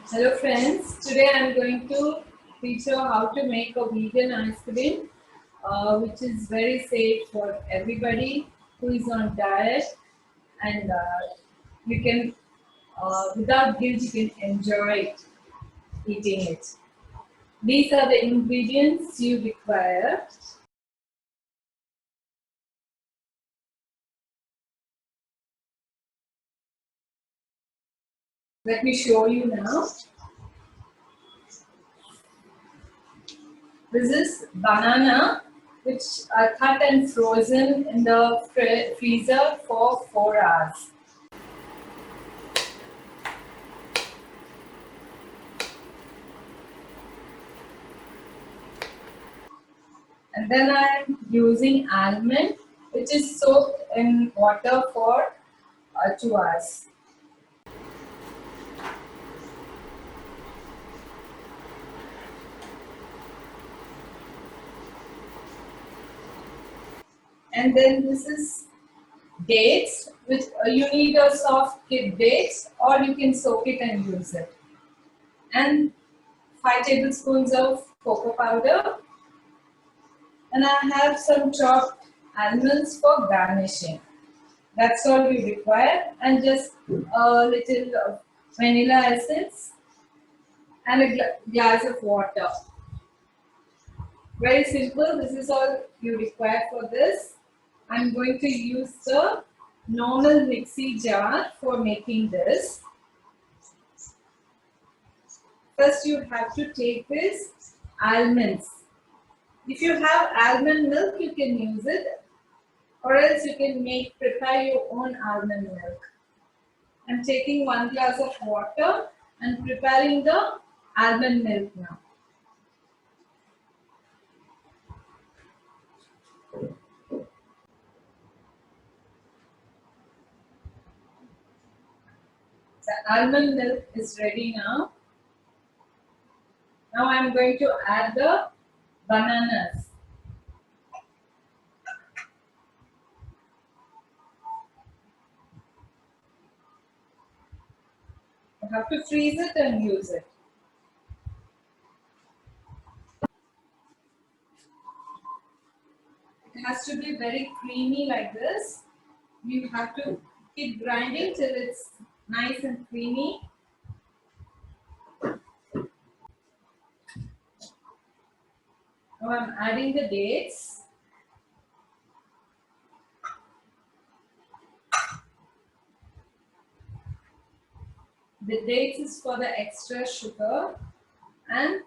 Hello friends, today I am going to teach you how to make a vegan ice cream which is very safe for everybody who is on diet, and you can without guilt you can enjoy eating it. These are the ingredients you require. Let me show you now. This is banana which are cut and frozen in the freezer for 4 hours. And then I am using almond which is soaked in water for 2 hours. And then this is dates, which you need a soft kid dates, or you can soak it and use it. And 5 tablespoons of cocoa powder. And I have some chopped almonds for garnishing. That's all we require. And just a little vanilla essence and a glass of water. Very simple. This is all you require for this. I'm going to use the normal mixie jar for making this. First you have to take this almonds. If you have almond milk, you can use it, or else you can prepare your own almond milk. I'm taking 1 glass of water and preparing the almond milk now. The almond milk is ready now. Now I'm going to add the bananas. You have to freeze it and use it. It has to be very creamy like this. You have to keep grinding till it's nice and creamy. Now I'm adding the dates. The dates is for the extra sugar, and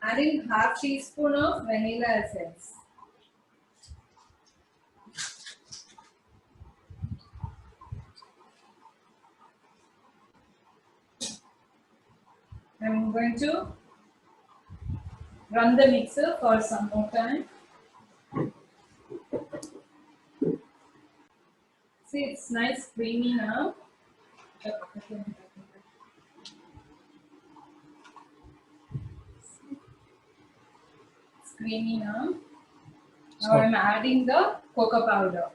adding half teaspoon of vanilla essence. I'm going to run the mixer for some more time. See, it's nice creamy now. It's creamy now. Now I'm adding the cocoa powder.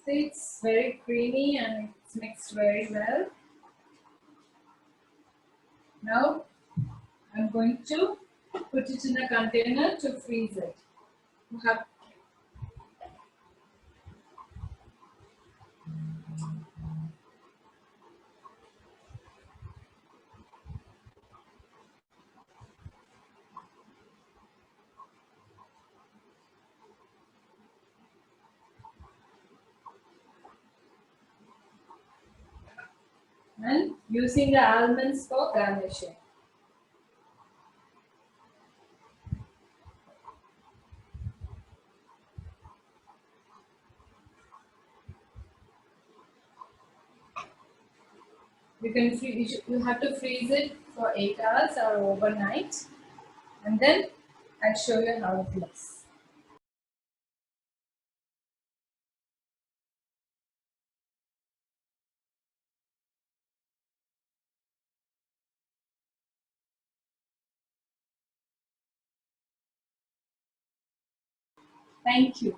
See, it's very creamy and it's mixed very well. Now I'm going to put it in a container to freeze it. You have and using the almonds for garnishing. You have to freeze it for 8 hours or overnight, and then I'll show you how it looks. Thank you.